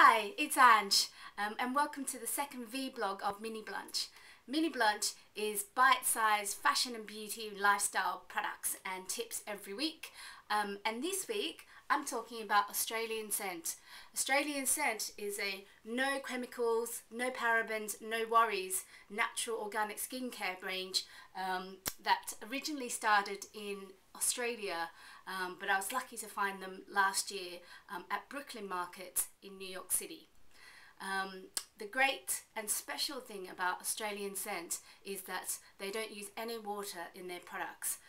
Hi, it's Ange, and welcome to the second vlog of Miniblunch. Miniblunch is bite-sized fashion and beauty lifestyle products and tips every week. And this week I'm talking about Australianscent. Australianscent is a no chemicals, no parabens, no worries, natural organic skincare range that originally started in Australia, but I was lucky to find them last year at Brooklyn Market in New York City. The great and special thing about Australianscent is that they don't use any water in their products.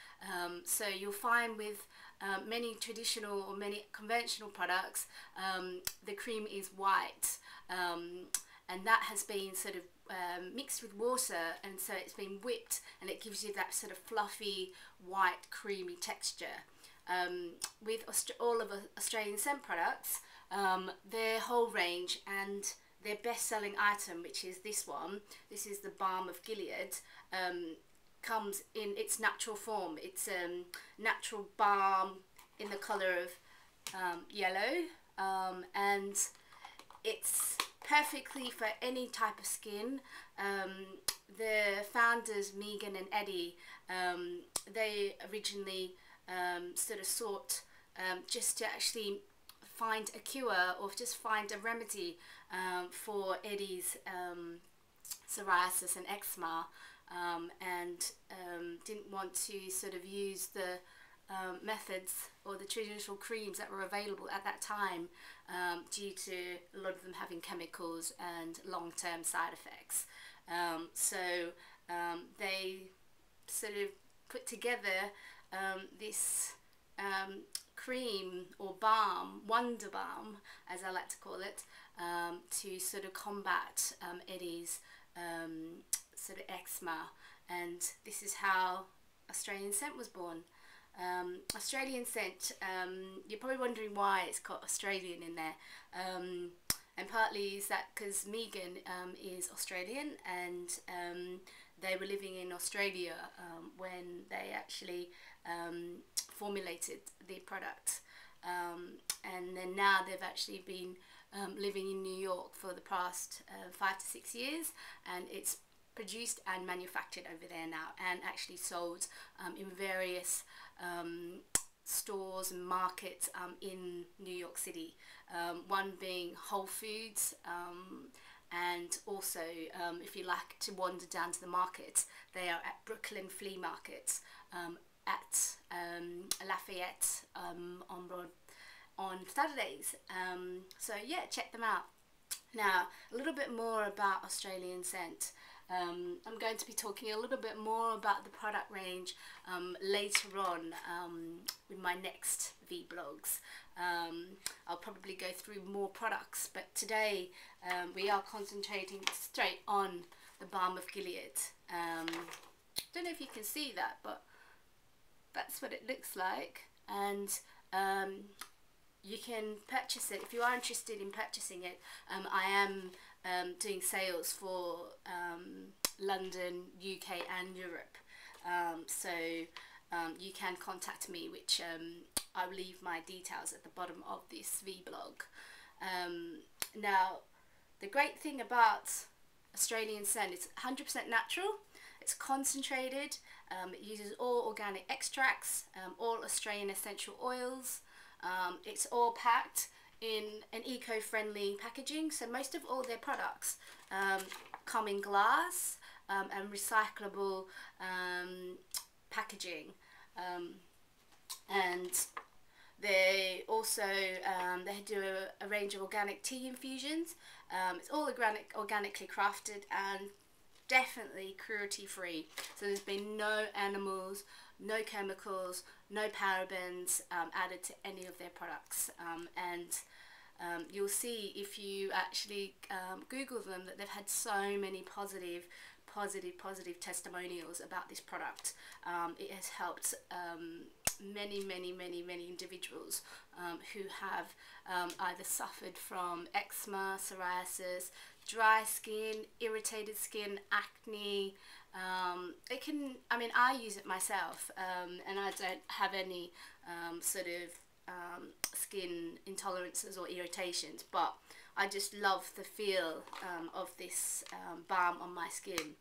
So you'll find with many traditional or many conventional products, the cream is white, and that has been sort of mixed with water, and so it's been whipped and it gives you that sort of fluffy white creamy texture. With all of Australianscent products, their whole range and their best-selling item, which is this one, this is the Balm of Gilead, comes in its natural form. It's natural balm in the colour of yellow, and it's perfectly for any type of skin. The founders, Megan and Eddie, they originally sort of sought just to actually find a cure or just find a remedy for Eddie's psoriasis and eczema, and didn't want to sort of use the methods or the traditional creams that were available at that time, due to a lot of them having chemicals and long-term side effects. So they sort of put together this cream or balm, wonder balm as I like to call it, to sort of combat Eddie's sort of eczema, and this is how Australianscent was born. Australianscent, you're probably wondering why it's got Australian in there, and partly is that because Megan is Australian, and they were living in Australia when they actually formulated the product, and then now they've actually been living in New York for the past 5 to 6 years, and it's produced and manufactured over there now and actually sold in various stores and markets in New York City, one being Whole Foods, and also if you like to wander down to the market, they are at Brooklyn Flea Market at Lafayette on Saturdays. So yeah, check them out. Now a little bit more about Australianscent. I'm going to be talking a little bit more about the product range later on with my next vlogs. I'll probably go through more products, but today we are concentrating straight on the Balm of Gilead. Don't know if you can see that, but that's what it looks like, and you can purchase it if you are interested in purchasing it. I am doing sales for London, UK and Europe, so you can contact me, which I'll leave my details at the bottom of this vlog. Now the great thing about Australianscent, it's 100% natural, it's concentrated, it uses all organic extracts, all Australian essential oils, it's all packed in an eco-friendly packaging, so most of all their products come in glass and recyclable packaging, and they also they do a range of organic tea infusions. It's all organically crafted and definitely cruelty free, so there's been no animals, no chemicals, no parabens added to any of their products, and you'll see if you actually Google them that they've had so many positive testimonials about this product. It has helped many individuals who have either suffered from eczema, psoriasis, dry skin, irritated skin, acne. It can, I mean, I use it myself, and I don't have any sort of skin intolerances or irritations, but I just love the feel of this balm on my skin.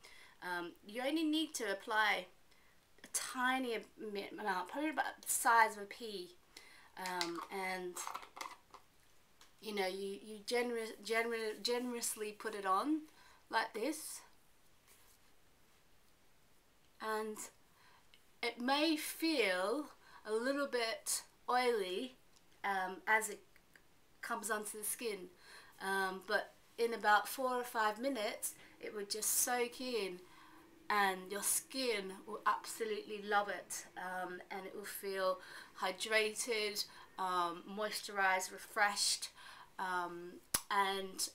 You only need to apply a tiny amount, probably about the size of a pea, and you know, you generously put it on like this, and it may feel a little bit oily as it comes onto the skin, but in about 4 or 5 minutes it would just soak in, and your skin will absolutely love it, and it will feel hydrated, moisturized, refreshed, and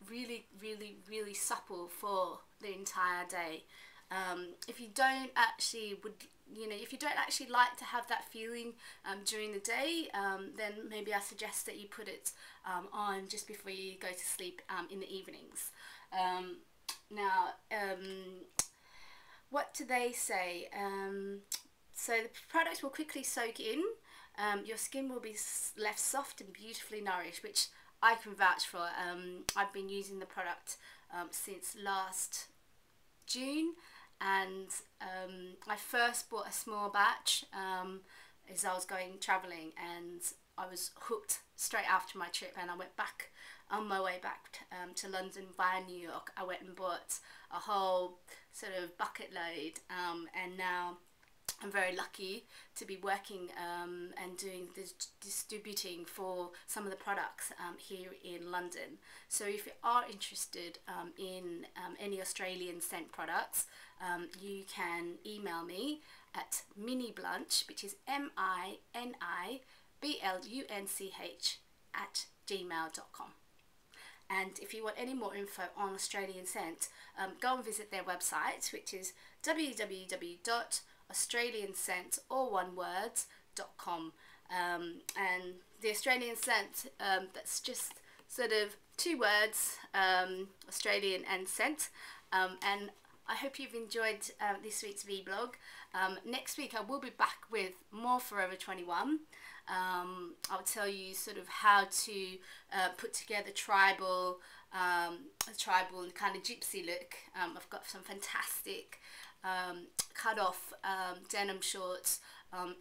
really supple for the entire day. If you don't actually if you don't actually like to have that feeling during the day, then maybe I suggest that you put it on just before you go to sleep in the evenings. Now, what do they say? So the products will quickly soak in. Your skin will be left soft and beautifully nourished, which I can vouch for. I've been using the product since last June, and I first bought a small batch as I was going travelling, and I was hooked straight after my trip, and I went back on my way back to London via New York. I went and bought a whole sort of bucket load, and now I'm very lucky to be working and doing this distributing for some of the products here in London. So if you are interested in any Australian scent products, you can email me at Miniblunch, which is MINIBLUNCH @gmail.com. And if you want any more info on Australian scent, go and visit their website, which is www.australianscent, all one word.com. And the Australian scent, that's just sort of 2 words, Australian and scent. And I hope you've enjoyed this week's vlog. Next week I will be back with more Forever 21. I'll tell you sort of how to put together tribal kind of gypsy look. I've got some fantastic cut off denim shorts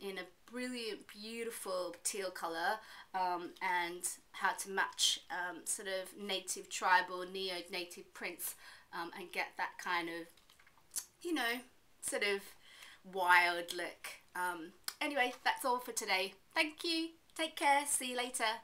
in a brilliant, beautiful teal colour, and how to match sort of native tribal, neo-native prints, and get that kind of, you know, sort of wild look. Anyway, that's all for today. Thank you. Take care. See you later.